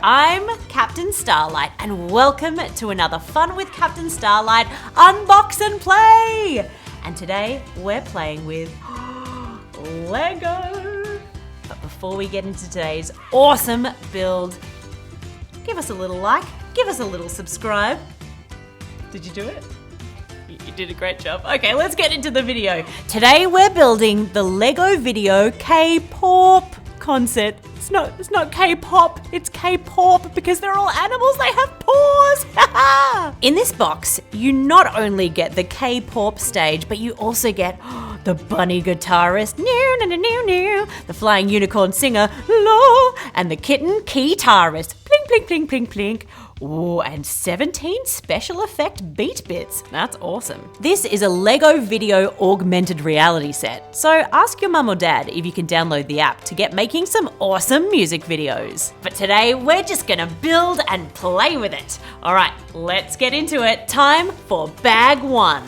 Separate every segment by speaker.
Speaker 1: I'm Captain Starlight and welcome to another Fun with Captain Starlight Unbox and Play! And today we're playing with LEGO! But before we get into today's awesome build, give us a little like, give us a little subscribe. Did you do it? You did a great job. Okay, let's get into the video. Today we're building the LEGO Vidyo K-Pawp Concert. It's not K-pop, it's K-Pawp because they're all animals, they have paws! In this box, you not only get the K-Pawp stage, but you also get the bunny guitarist, the flying unicorn singer, and the kitten keytarist, plink, plink, plink, plink, plink. Ooh, and 17 special effect beat bits. That's awesome. This is a LEGO Vidyo augmented reality set. So ask your mum or dad if you can download the app to get making some awesome music videos. But today we're just gonna build and play with it. All right, let's get into it. Time for bag one.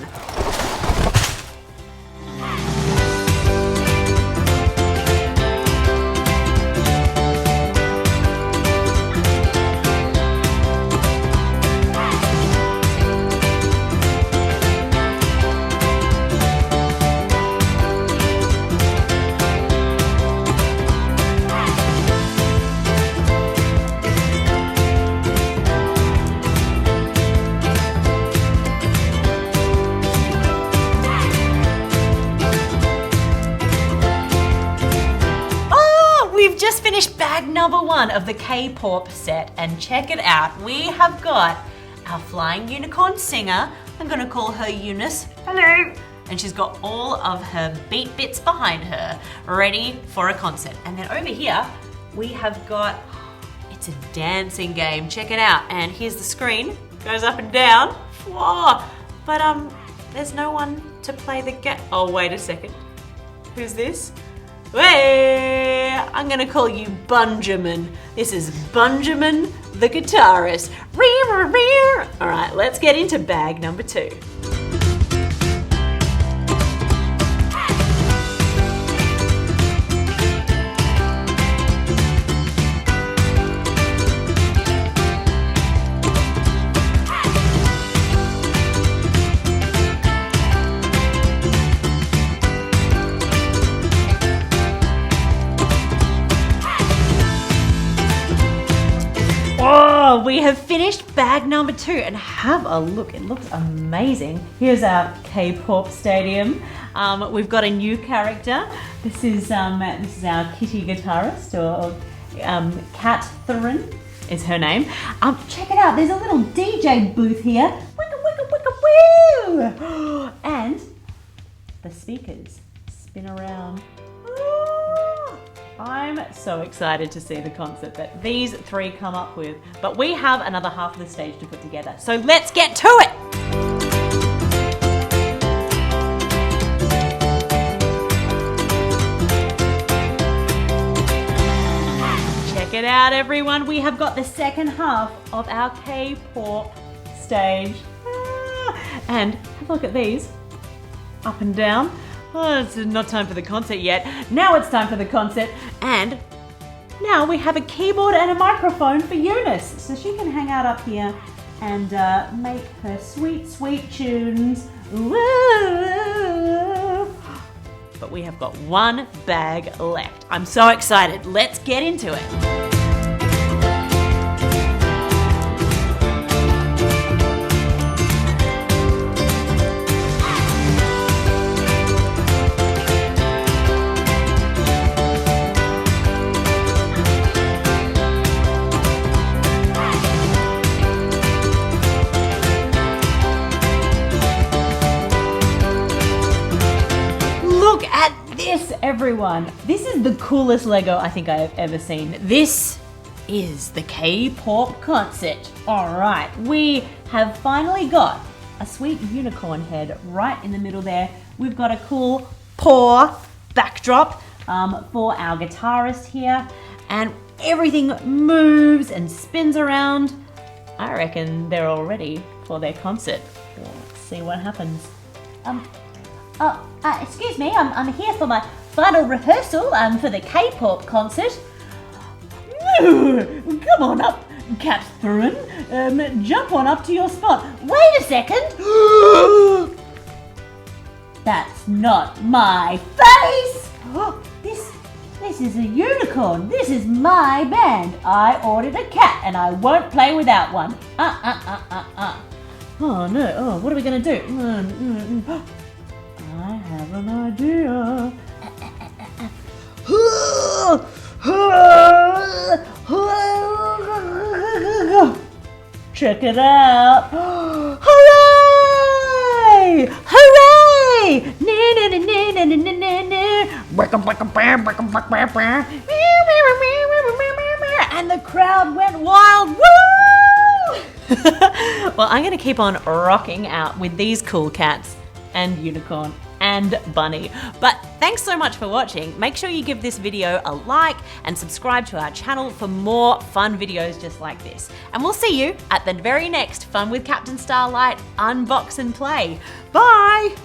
Speaker 1: We've just finished bag number one of the K-Pawp set and check it out. We have got our flying unicorn singer. I'm gonna call her Eunice. Hello. And she's got all of her beat bits behind her ready for a concert. And then over here, we have got, it's a dancing game. Check it out. And here's the screen, goes up and down. Whoa. But there's no one to play the game. Oh, wait a second. Who's this? Hey, I'm gonna call you Benjamin. This is Benjamin the guitarist. All right, let's get into bag number two. Oh, we have finished bag number two and have a look. It looks amazing. Here's our K-Pawp stadium. We've got a new character. This is our kitty guitarist, or Catherine is her name. Check it out. There's a little DJ booth here. Wicka, wicka, wicka, woo! And the speakers spin around. I'm so excited to see the concert that these three come up with, but we have another half of the stage to put together. So let's get to it! Check it out, everyone. We have got the second half of our K-Pawp stage. And have a look at these, up and down. Oh, it's not time for the concert yet. Now it's time for the concert. And now we have a keyboard and a microphone for Eunice. So she can hang out up here and make her sweet, sweet tunes. Woo! But we have got one bag left. I'm so excited. Let's get into it. Everyone, this is the coolest Lego I think I have ever seen. This is the K-Pawp Concert. All right, we have finally got a sweet unicorn head right in the middle there. We've got a cool paw backdrop for our guitarist here, and everything moves and spins around. I reckon they're all ready for their concert. Let's see what happens. Excuse me, I'm here for my final rehearsal for the K-Pawp concert. Come on up, Catherine. Jump on up to your spot. Wait a second. That's not my face. This is a unicorn. This is my band. I ordered a cat and I won't play without one. Oh no, oh, what are we going to do? I have an idea. Check it out. Hooray! Hooray! And the crowd went wild. Woo! Well, I'm going to keep on rocking out with these cool cats and unicorn and bunny. But thanks so much for watching. Make sure you give this video a like and subscribe to our channel for more fun videos just like this. And we'll see you at the very next Fun with Captain Starlight Unbox and Play. Bye!